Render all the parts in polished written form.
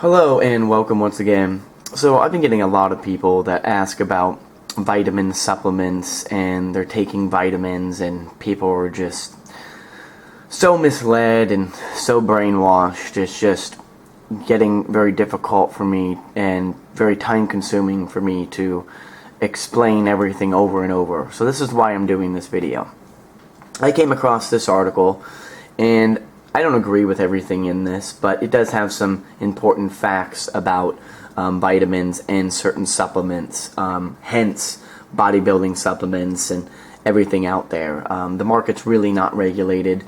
Hello and welcome once again. So I've been getting a lot of people that ask about vitamin supplements, and they're taking vitamins, and people are just so misled and so brainwashed. It's just getting very difficult for me and very time consuming for me to explain everything over and over. So this is why I'm doing this video. I came across this article, and I don't agree with everything in this, but it does have some important facts about vitamins and certain supplements, hence bodybuilding supplements and everything out there. The market's really not regulated.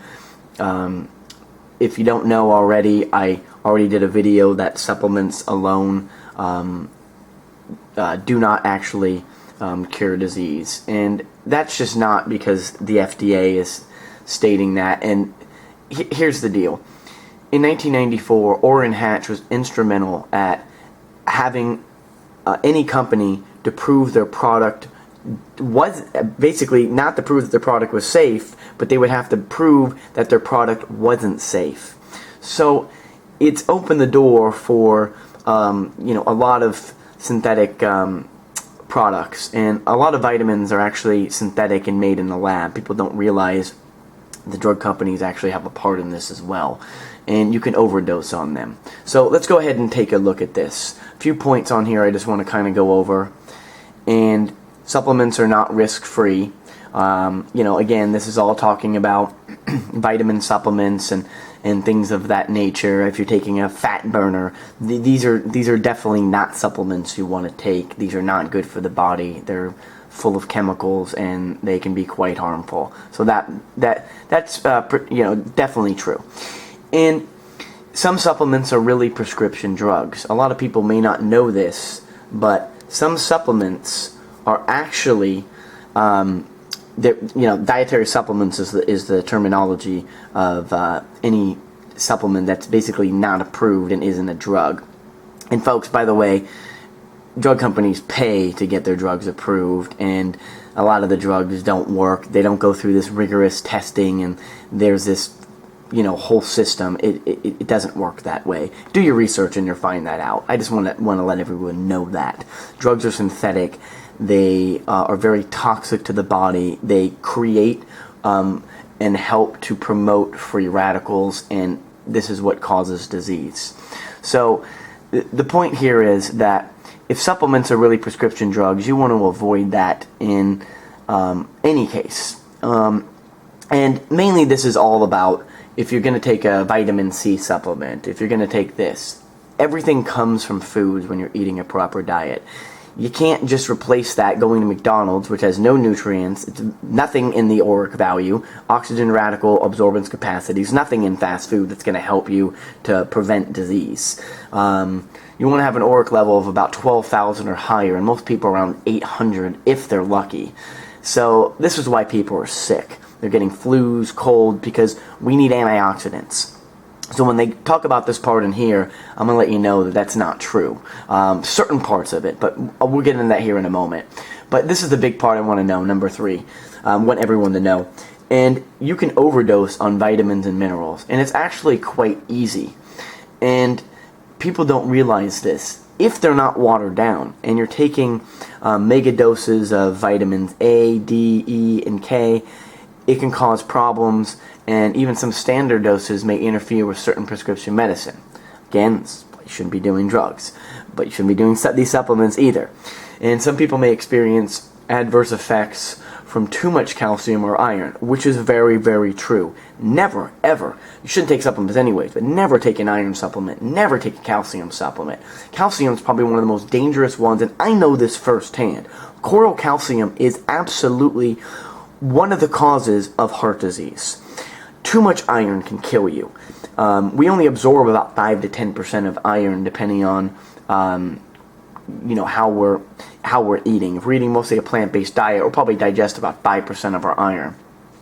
If you don't know already, I already did a video that supplements alone do not actually cure disease, and that's just not because the FDA is stating that. And here's the deal. In 1994, Orrin Hatch was instrumental at having any company to prove their product was basically not to prove that their product was safe, but they would have to prove that their product wasn't safe. So it's opened the door for a lot of synthetic products, and a lot of vitamins are actually synthetic and made in the lab. People don't realize the drug companies actually have a part in this as well, and you can overdose on them. So let's go ahead and take a look at this. A few points on here I just want to kind of go over. And supplements are not risk-free. Again, this is all talking about vitamin supplements and things of that nature. If you're taking a fat burner, these are definitely not supplements you want to take. These are not good for the body. They're full of chemicals, and they can be quite harmful. So that's definitely true. And some supplements are really prescription drugs. A lot of people may not know this, but some supplements are actually dietary supplements is the terminology of any supplement that's basically not approved and isn't a drug. And folks, by the way, drug companies pay to get their drugs approved, and a lot of the drugs don't work. They don't go through this rigorous testing, and there's this whole system. It doesn't work that way. Do your research and you'll find that out. I just want to let everyone know that drugs are synthetic. They are very toxic to the body. They create and help to promote free radicals, and this is what causes disease. So the point here is that if supplements are really prescription drugs, you want to avoid that in any case. And mainly this is all about if you're going to take a vitamin C supplement, if you're going to take this. Everything comes from foods when you're eating a proper diet. You can't just replace that going to McDonald's, which has no nutrients. It's nothing in the ORAC value, oxygen radical absorbance capacities, nothing in fast food that's going to help you to prevent disease. You want to have an ORAC level of about 12,000 or higher, and most people around 800 if they're lucky. So this is why people are sick. They're getting flus, cold, because we need antioxidants. So when they talk about this part in here, I'm going to let you know that that's not true. Certain parts of it, but we'll get into that here in a moment. But this is the big part I want to know, number 3. Want everyone to know. And you can overdose on vitamins and minerals, and it's actually quite easy. And people don't realize this. If they're not watered down, and you're taking mega doses of vitamins A, D, E, and K, it can cause problems, and even some standard doses may interfere with certain prescription medicine. Again, you shouldn't be doing drugs, but you shouldn't be doing these supplements either. And some people may experience adverse effects from too much calcium or iron, which is very, very true. Never, ever. You shouldn't take supplements anyways, but never take an iron supplement. Never take a calcium supplement. Calcium is probably one of the most dangerous ones, and I know this firsthand. Coral calcium is absolutely one of the causes of heart disease. Too much iron can kill you. We only absorb about 5 to 10% of iron, depending on how we're eating. If we're eating mostly a plant-based diet, we'll probably digest about 5% of our iron.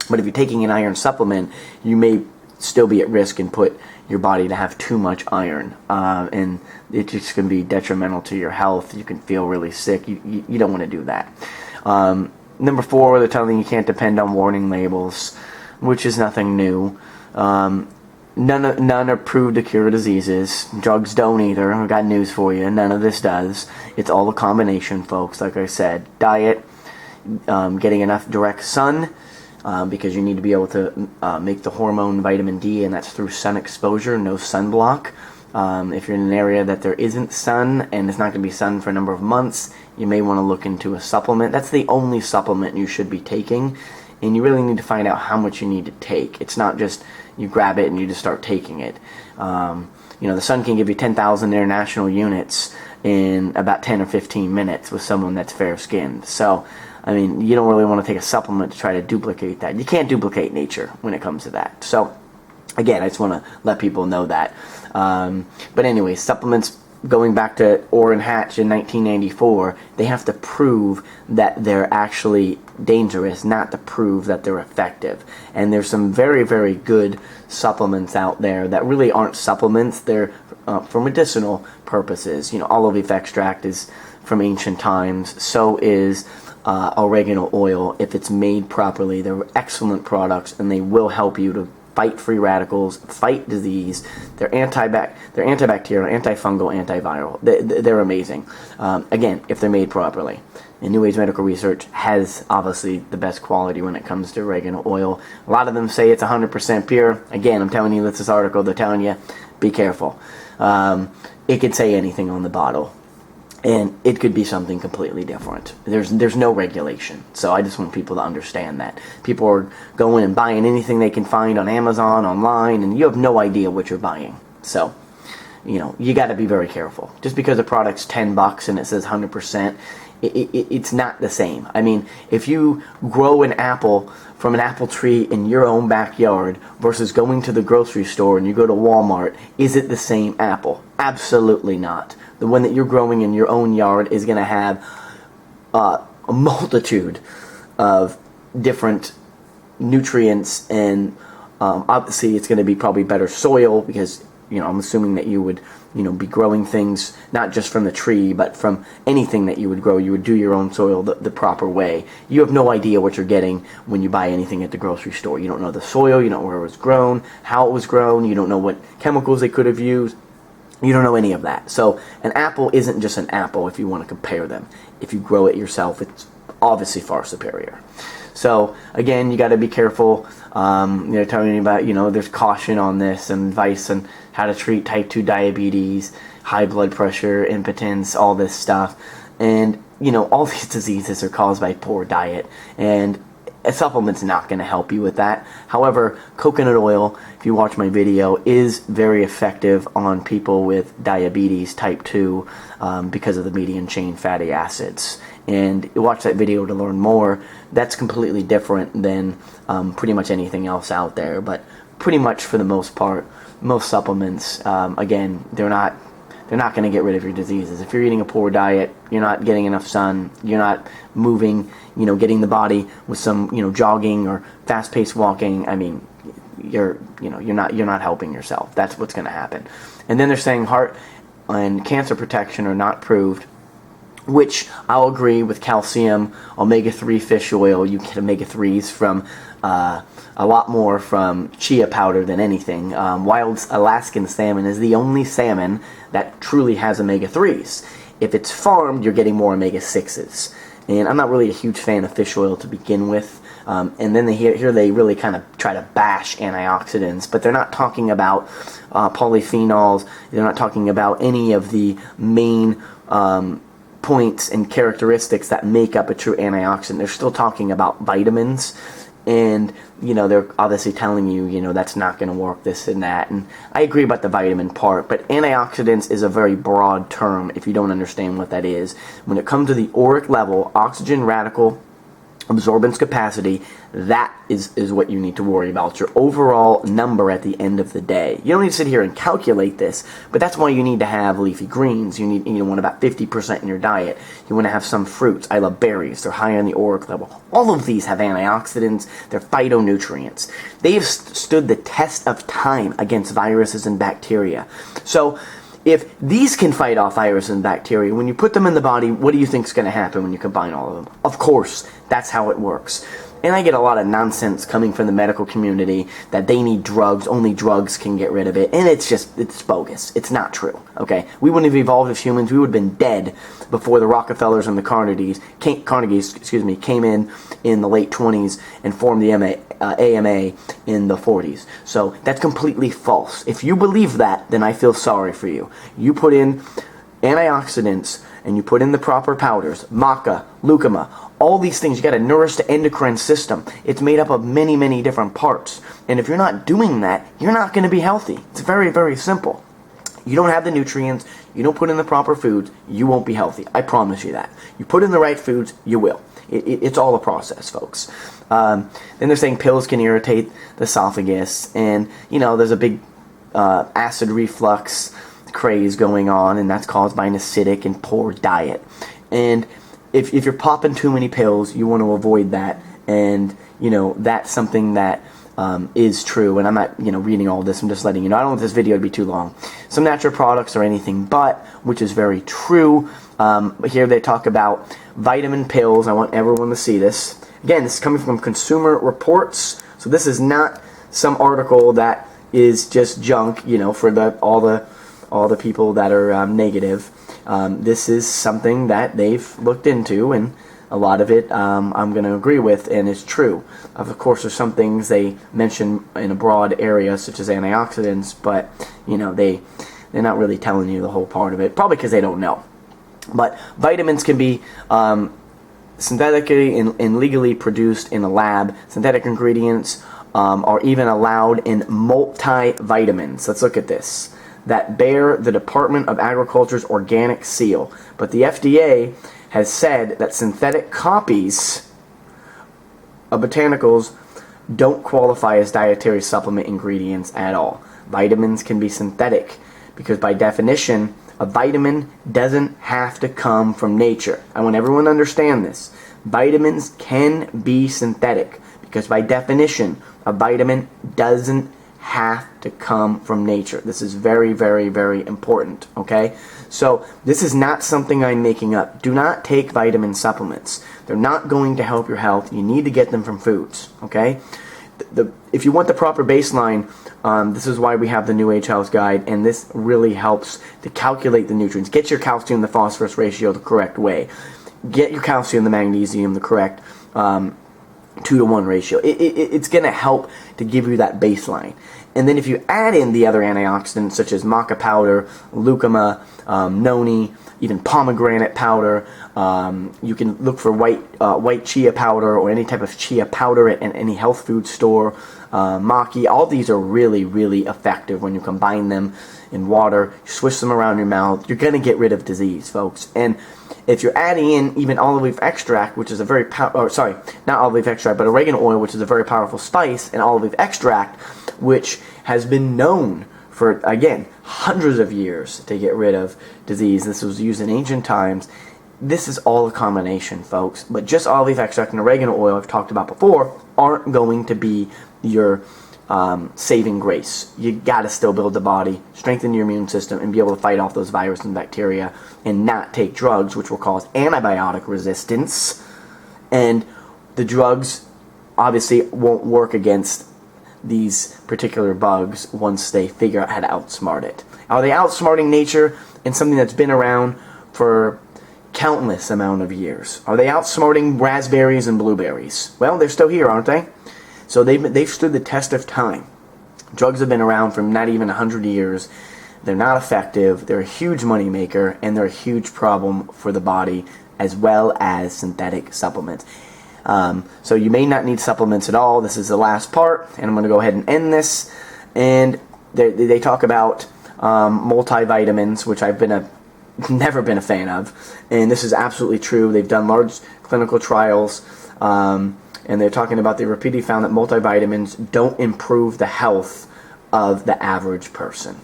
But if you're taking an iron supplement, you may still be at risk and put your body to have too much iron, and it's just going to be detrimental to your health. You can feel really sick. You don't want to do that. Number 4, they're telling you can't depend on warning labels, which is nothing new. None are proved to cure diseases. Drugs don't either. I've got news for you. None of this does. It's all a combination, folks. Like I said, diet, getting enough direct sun, because you need to be able to make the hormone vitamin D, and that's through sun exposure, no sunblock. If you're in an area that there isn't sun and it's not going to be sun for a number of months, you may want to look into a supplement. That's the only supplement you should be taking, and you really need to find out how much you need to take. It's not just you grab it and you just start taking it. The sun can give you 10,000 international units in about 10 or 15 minutes with someone that's fair-skinned. So, I mean, you don't really want to take a supplement to try to duplicate that. You can't duplicate nature when it comes to that. So, again, I just want to let people know that. But anyway, supplements, going back to Orrin Hatch in 1994, they have to prove that they're actually dangerous, not to prove that they're effective. And there's some very, very good supplements out there that really aren't supplements. They're for medicinal purposes. Olive leaf extract is from ancient times. So is oregano oil. If it's made properly, they're excellent products, and they will help you to fight free radicals, fight disease. They're antibacterial, antifungal, antiviral. They're amazing. Again, if they're made properly. And New Age medical research has obviously the best quality when it comes to oregano oil. A lot of them say it's 100% pure. Again, I'm telling you, with this article, they're telling you, be careful. It could say anything on the bottle, and it could be something completely different. There's no regulation. So I just want people to understand that. People are going and buying anything they can find on Amazon, online, and you have no idea what you're buying. So, you got to be very careful. Just because a product's $10 and it says 100%, it's not the same. I mean, if you grow an apple from an apple tree in your own backyard versus going to the grocery store and you go to Walmart, is it the same apple? Absolutely not. The one that you're growing in your own yard is going to have a multitude of different nutrients, and obviously it's going to be probably better soil, because I'm assuming that you would be growing things not just from the tree, but from anything that you would grow. You would do your own soil the proper way. You have no idea what you're getting when you buy anything at the grocery store. You don't know the soil, you don't know where it was grown, how it was grown, you don't know what chemicals they could have used. You don't know any of that. So an apple isn't just an apple if you want to compare them. If you grow it yourself, it's obviously far superior. So again, you got to be careful. They're telling you about, there's caution on this and advice on how to treat type 2 diabetes, high blood pressure, impotence, all this stuff. And, all these diseases are caused by poor diet. And a supplement's not going to help you with that. However, coconut oil, if you watch my video, is very effective on people with diabetes type 2 because of the medium chain fatty acids. And watch that video to learn more. That's completely different than pretty much anything else out there. But pretty much for the most part, most supplements, again, they're not going to get rid of your diseases. If you're eating a poor diet, you're not getting enough sun, you're not moving, getting the body with some, jogging or fast-paced walking. I mean, you're not helping yourself. That's what's going to happen. And then they're saying heart and cancer protection are not proved, which I'll agree with. Calcium, omega-3 fish oil, you get omega-3s from a lot more from chia powder than anything. Wild Alaskan salmon is the only salmon that truly has omega-3s. If it's farmed, you're getting more omega-6s. And I'm not really a huge fan of fish oil to begin with. And then here they really kind of try to bash antioxidants, but they're not talking about polyphenols. They're not talking about any of the main points and characteristics that make up a true antioxidant. They're still talking about vitamins, and they're obviously telling you that's not going to work, this and that. And I agree about the vitamin part, but antioxidants is a very broad term if you don't understand what that is. When it comes to the auric level, oxygen radical absorbance capacity, that is what you need to worry about, your overall number at the end of the day. You don't need to sit here and calculate this, but that's why you need to have leafy greens. You want about 50% in your diet. You want to have some fruits. I love berries. They're high on the auric level. All of these have antioxidants. They're phytonutrients. They have stood the test of time against viruses and bacteria. So if these can fight off viruses and bacteria, when you put them in the body, what do you think is going to happen when you combine all of them? Of course, that's how it works. And I get a lot of nonsense coming from the medical community that they need drugs, only drugs can get rid of it. And it's bogus. It's not true, okay? We wouldn't have evolved as humans. We would have been dead before the Rockefellers and the Carnegies came in the late 20s and formed the AMA in the 40s. So that's completely false. If you believe that, then I feel sorry for you. You put in antioxidants and you put in the proper powders, maca, lucuma, all these things. You got to nourish the endocrine system. It's made up of many, many different parts. And if you're not doing that, you're not going to be healthy. It's very, very simple. You don't have the nutrients, you don't put in the proper foods, you won't be healthy. I promise you that. You put in the right foods, you will. It's all a process, folks. Then they're saying pills can irritate the esophagus, and there's a big acid reflux craze going on, and that's caused by an acidic and poor diet. And if you're popping too many pills, you want to avoid that. And that's something that is true. And I'm not reading all this. I'm just letting you know. I don't want this video to be too long. Some natural products are anything but, which is very true. Here they talk about vitamin pills. I want everyone to see this. Again, this is coming from Consumer Reports. So this is not some article that is just junk, for all the people that are negative. This is something that they've looked into, and a lot of it I'm going to agree with, and it's true. Of course, there's some things they mention in a broad area, such as antioxidants, but they're not really telling you the whole part of it, probably because they don't know. But vitamins can be synthetically and legally produced in a lab. Synthetic ingredients are even allowed in multivitamins. Let's look at this. That bear the Department of Agriculture's organic seal. But the FDA has said that synthetic copies of botanicals don't qualify as dietary supplement ingredients at all. Vitamins can be synthetic because by definition, a vitamin doesn't have to come from nature. I want everyone to understand this. Vitamins can be synthetic because by definition, a vitamin doesn't have to come from nature. This is very, very, very important, okay? So this is not something I'm making up. Do not take vitamin supplements. They're not going to help your health. You need to get them from foods, okay? If you want the proper baseline, this is why we have the New Age Health Guide, and this really helps to calculate the nutrients. Get your calcium to phosphorus ratio the correct way. Get your calcium to magnesium the correct 2-to-1 ratio. It's going to help to give you that baseline. And then if you add in the other antioxidants such as maca powder, lucuma, noni, even pomegranate powder, you can look for white chia powder or any type of chia powder at any health food store, maki. All these are really, really effective when you combine them in water, you swish them around your mouth. You're going to get rid of disease, folks. And if you're adding in even olive leaf extract, which is a very not olive leaf extract, but oregano oil, which is a very powerful spice, and olive leaf extract, which has been known for, again, hundreds of years to get rid of disease. This was used in ancient times. This is all a combination, folks. But just olive leaf extract and oregano oil, I've talked about before, aren't going to be your saving grace. You got to still build the body, strengthen your immune system, and be able to fight off those viruses and bacteria, and not take drugs, which will cause antibiotic resistance. And the drugs obviously won't work against these particular bugs once they figure out how to outsmart it. Are they outsmarting nature in something that's been around for countless amount of years? Are they outsmarting raspberries and blueberries? Well, they're still here, aren't they? So they've stood the test of time. Drugs have been around for not even 100 years. They're not effective. They're a huge money maker, and they're a huge problem for the body, as well as synthetic supplements. So you may not need supplements at all. This is the last part, and I'm going to go ahead and end this. And they talk about multivitamins, which I've never been a fan of, and this is absolutely true. They've done large clinical trials, and they're talking about they repeatedly found that multivitamins don't improve the health of the average person.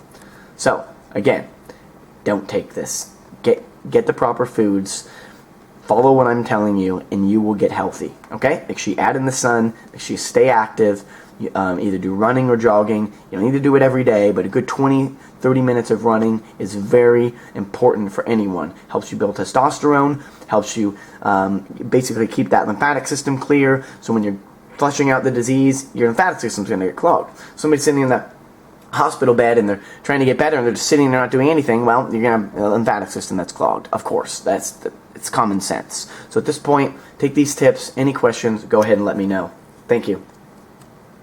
So again, don't take this. Get the proper foods. Follow what I'm telling you, and you will get healthy. Okay? Make sure you add in the sun. Make sure you stay active. either do running or jogging. You don't need to do it every day, but a good 20-30 minutes of running is very important for anyone. Helps you build testosterone, helps you basically keep that lymphatic system clear, so when you're flushing out the disease, your lymphatic system's going to get clogged. Somebody's sitting in the hospital bed and they're trying to get better and they're just sitting there not doing anything, well, you're going to have a lymphatic system that's clogged. Of course, it's common sense. So at this point, take these tips. Any questions, go ahead and let me know. Thank you.